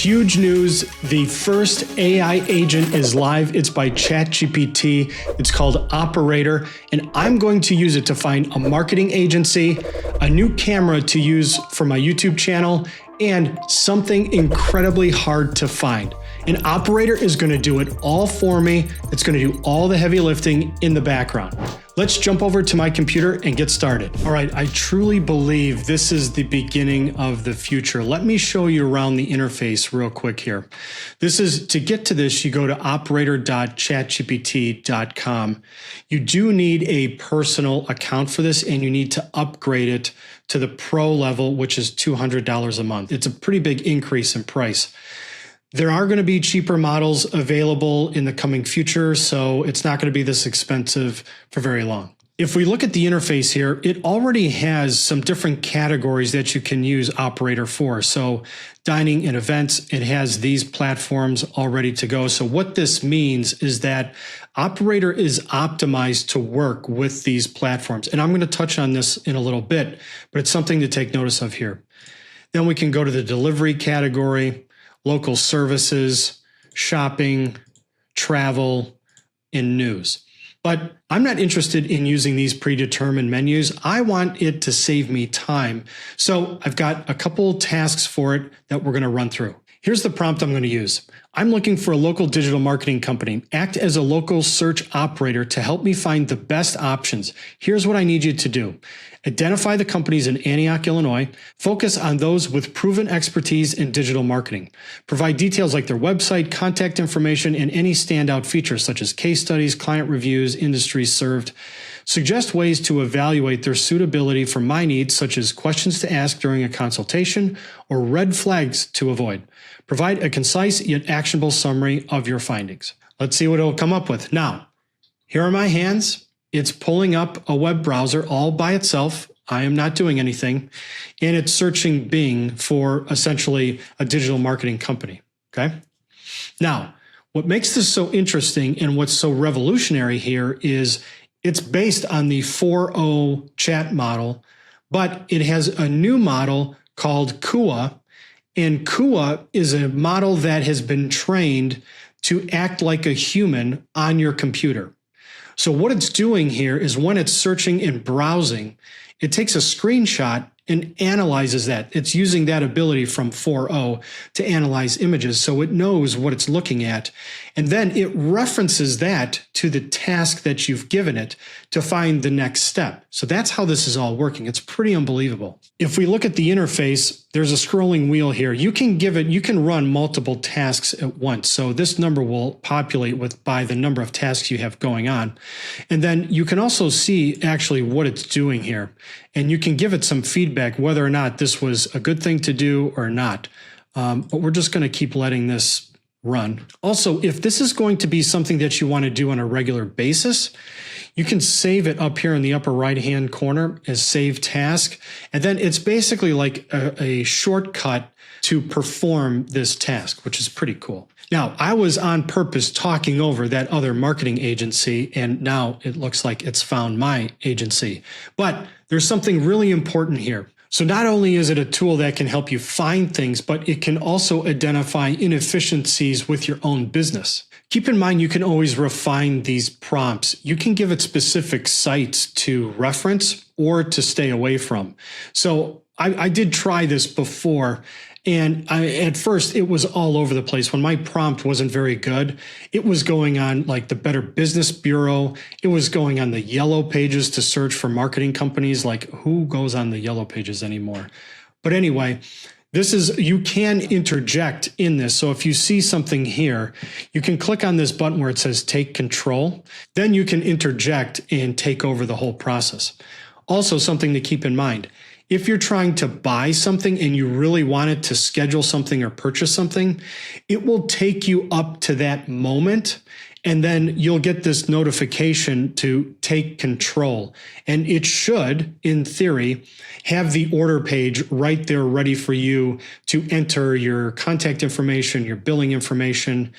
Huge news. The first AI agent is live. It's by ChatGPT. It's called Operator, and I'm going to use it to find a marketing agency, a new camera to use for my YouTube channel, and something incredibly hard to find. An Operator is going to do it all for me. It's going to do all the heavy lifting in the background. Let's jump over to my computer and get started. All right, I truly believe this is the beginning of the future. Let me show you around the interface real quick here. To get to this, you go to operator.chatgpt.com. You do need a personal account for this, and you need to upgrade it to the pro level, which is $200 a month. It's a pretty big increase in price. There are going to be cheaper models available in the coming future, so it's not going to be this expensive for very long. If we look at the interface here, it already has some different categories that you can use Operator for. So dining and events, it has these platforms all ready to go. So what this means is that Operator is optimized to work with these platforms. And I'm going to touch on this in a little bit, but it's something to take notice of here. Then we can go to the delivery category, local services, shopping, travel, and news. But I'm not interested in using these predetermined menus. I want it to save me time. So I've got a couple tasks for it that we're going to run through. Here's the prompt I'm going to use. I'm looking for a local digital marketing company. Act as a local search operator to help me find the best options. Here's what I need you to do. Identify the companies in Antioch, Illinois. Focus on those with proven expertise in digital marketing. Provide details like their website, contact information, and any standout features such as case studies, client reviews, industries served. Suggest ways to evaluate their suitability for my needs, such as questions to ask during a consultation or red flags to avoid. Provide a concise yet actionable summary of your findings. Let's see what it'll come up with. Now, here are my hands. It's pulling up a web browser all by itself. I am not doing anything. And it's searching Bing for essentially a digital marketing company. Okay. Now, what makes this so interesting and what's so revolutionary here is it's based on the 4.0 chat model, but it has a new model called Kua. And Kua is a model that has been trained to act like a human on your computer. So what it's doing here is when it's searching and browsing, it takes a screenshot and analyzes that. It's using that ability from 4.0 to analyze images, so it knows what it's looking at. And then it references that to the task that you've given it to find the next step. So that's how this is all working. It's pretty unbelievable. If we look at the interface, there's a scrolling wheel here. You can run multiple tasks at once. So this number will populate by the number of tasks you have going on. And then you can also see actually what it's doing here. And you can give it some feedback whether or not this was a good thing to do or not. But we're just going to keep letting this run. Also, if this is going to be something that you want to do on a regular basis, you can save it up here in the upper right-hand corner as save task. And then it's basically like a shortcut to perform this task, which is pretty cool. Now, I was on purpose talking over that other marketing agency, and now it looks like it's found my agency. But there's something really important here. So not only is it a tool that can help you find things, but it can also identify inefficiencies with your own business. Keep in mind, you can always refine these prompts. You can give it specific sites to reference or to stay away from. So I did try this before. And at first, it was all over the place. When my prompt wasn't very good, it was going on like the Better Business Bureau. It was going on the yellow pages to search for marketing companies. Like, who goes on the yellow pages anymore? But anyway, you can interject in this. So if you see something here, you can click on this button where it says take control. Then you can interject and take over the whole process. Also, something to keep in mind. If you're trying to buy something and you really wanted to schedule something or purchase something, it will take you up to that moment, and then you'll get this notification to take control. And it should, in theory, have the order page right there ready for you to enter your contact information, your billing information.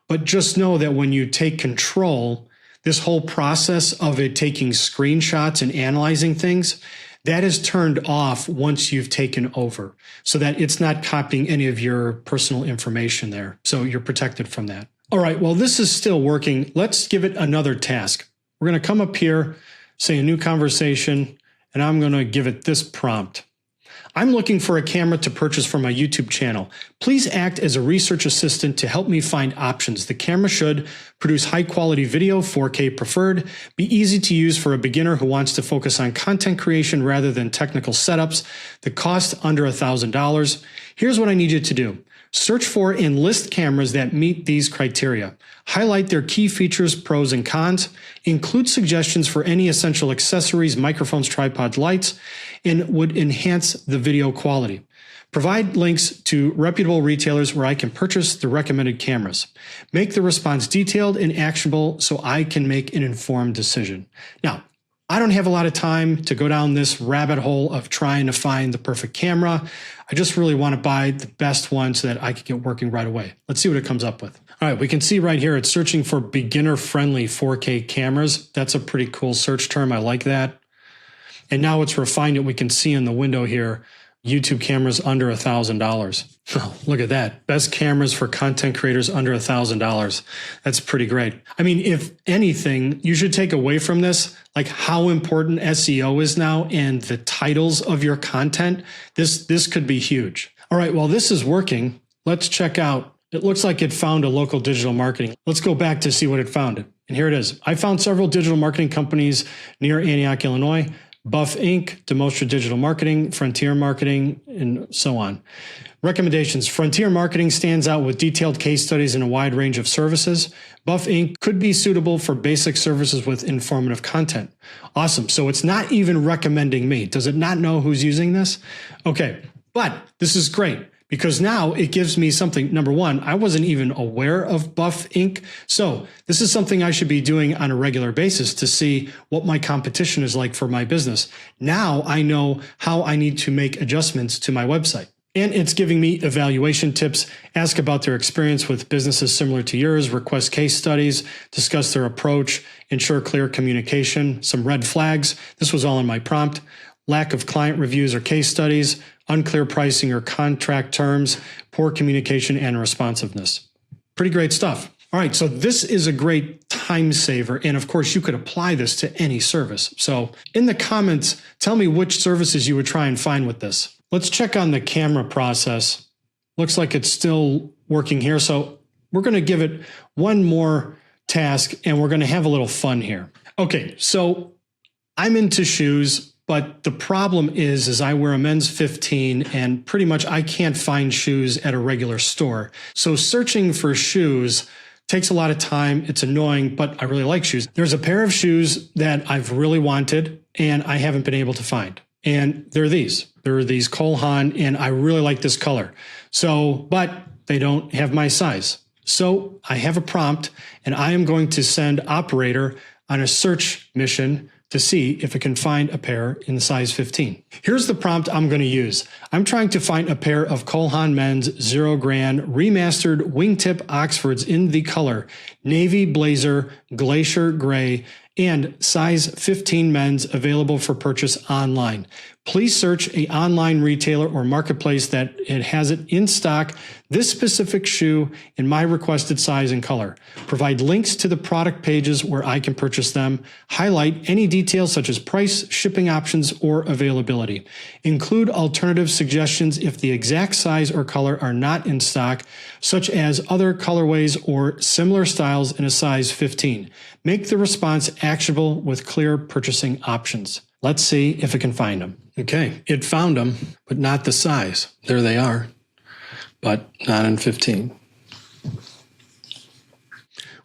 But just know that when you take control, this whole process of it taking screenshots and analyzing things, that is turned off once you've taken over so that it's not copying any of your personal information there. So you're protected from that. All right, well, this is still working. Let's give it another task. We're going to come up here, say a new conversation, and I'm going to give it this prompt. I'm looking for a camera to purchase for my YouTube channel. Please act as a research assistant to help me find options. The camera should produce high quality video, 4K preferred, be easy to use for a beginner who wants to focus on content creation rather than technical setups. The cost under $1,000. Here's what I need you to do. Search for and list cameras that meet these criteria. Highlight their key features, pros and cons. Include suggestions for any essential accessories, microphones, tripods, lights, and would enhance the video quality. Provide links to reputable retailers where I can purchase the recommended cameras. Make the response detailed and actionable so I can make an informed decision. Now, I don't have a lot of time to go down this rabbit hole of trying to find the perfect camera. I just really want to buy the best one so that I can get working right away. Let's see what it comes up with. All right, we can see right here it's searching for beginner-friendly 4K cameras. That's a pretty cool search term. I like that. And now it's refined it. We can see in the window here, YouTube cameras under $1,000. Oh, look at that. Best cameras for content creators under $1,000. That's pretty great. I mean, if anything, you should take away from this, like how important SEO is now and the titles of your content. This could be huge. All right, well, this is working. Let's check out. It looks like it found a local digital marketing. Let's go back to see what it found. And here it is. I found several digital marketing companies near Antioch, Illinois. Buff Inc., Demostra Digital Marketing, Frontier Marketing, and so on. Recommendations. Frontier Marketing stands out with detailed case studies and a wide range of services. Buff Inc. could be suitable for basic services with informative content. Awesome. So it's not even recommending me. Does it not know who's using this? Okay, but this is great. Because now it gives me something. Number one, I wasn't even aware of Buff Inc. So this is something I should be doing on a regular basis to see what my competition is like for my business. Now I know how I need to make adjustments to my website. And it's giving me evaluation tips, ask about their experience with businesses similar to yours, request case studies, discuss their approach, ensure clear communication, some red flags. This was all in my prompt. Lack of client reviews or case studies, unclear pricing or contract terms, poor communication and responsiveness. Pretty great stuff. All right, so this is a great time saver. And of course, you could apply this to any service. So in the comments, tell me which services you would try and find with this. Let's check on the camera process. Looks like it's still working here. So we're going to give it one more task and we're going to have a little fun here. Okay, so I'm into shoes. But the problem is I wear a men's 15 and pretty much I can't find shoes at a regular store. So searching for shoes takes a lot of time. It's annoying, but I really like shoes. There's a pair of shoes that I've really wanted and I haven't been able to find. And they're these. They're these Cole Haan and I really like this color. So, but they don't have my size. So I have a prompt and I am going to send Operator on a search mission to see if it can find a pair in the size 15. Here's the prompt I'm going to use. I'm trying to find a pair of Cole Haan men's 0 Grand remastered wingtip Oxfords in the color navy blazer, glacier gray, and size 15 men's available for purchase online. Please search an online retailer or marketplace that it has it in stock, this specific shoe in my requested size and color. Provide links to the product pages where I can purchase them. Highlight any details such as price, shipping options, or availability. Include alternative suggestions if the exact size or color are not in stock, such as other colorways or similar styles in a size 15. Make the response actionable with clear purchasing options. Let's see if it can find them. Okay, it found them, but not the size. There they are, but not in 15.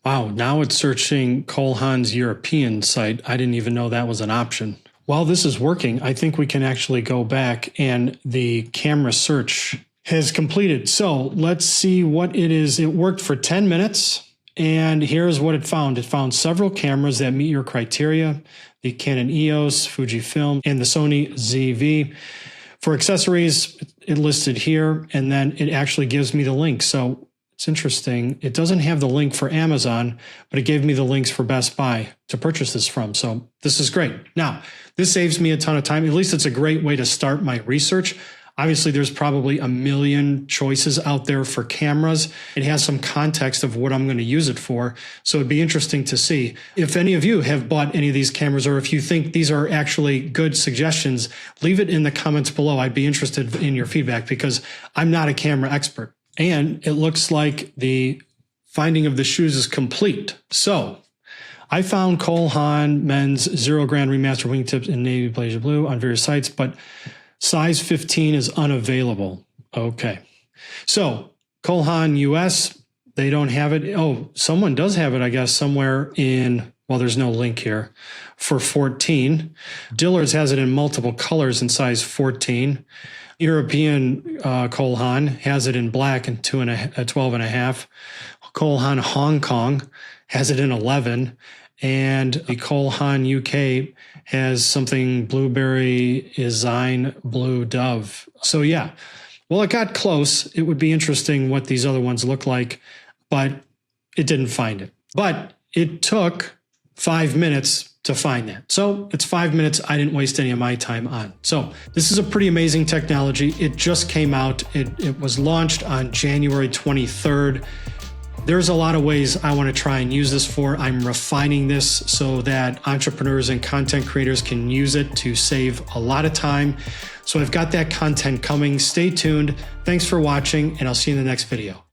Wow, now it's searching Cole Haan's European site. I didn't even know that was an option. While this is working, I think we can actually go back and the camera search has completed. So let's see what it is. It worked for 10 minutes. And here's what it found. It found several cameras that meet your criteria, the Canon EOS, Fujifilm, and the Sony ZV. For accessories, it listed here, and then it actually gives me the link. So It's interesting. It doesn't have the link for Amazon, but it gave me the links for Best Buy to purchase this from. So this is great. Now, this saves me a ton of time. At least it's a great way to start my research. Obviously, there's probably a million choices out there for cameras. It has some context of what I'm going to use it for. So it'd be interesting to see. If any of you have bought any of these cameras, or if you think these are actually good suggestions, leave it in the comments below. I'd be interested in your feedback because I'm not a camera expert. And it looks like the finding of the shoes is complete. So I found Cole Haan men's 0 Grand remaster wingtips in navy blazer blue on various sites, but size 15 is unavailable. Okay. So Cole Haan US, they don't have it. Oh, someone does have it, I guess, somewhere in, well, there's no link here, for 14. Dillard's has it in multiple colors in size 14. European Cole Haan has it in black and 12.5. Cole Haan Hong Kong has it in 11. And the Cole Haan UK has something blueberry design blue dove. So yeah, well, it got close. It would be interesting what these other ones look like, but it didn't find it. But it took 5 minutes to find that. So it's 5 minutes I didn't waste any of my time on. So this is a pretty amazing technology. It just came out. It was launched on January 23rd. There's a lot of ways I want to try and use this for. I'm refining this so that entrepreneurs and content creators can use it to save a lot of time. So I've got that content coming. Stay tuned. Thanks for watching, and I'll see you in the next video.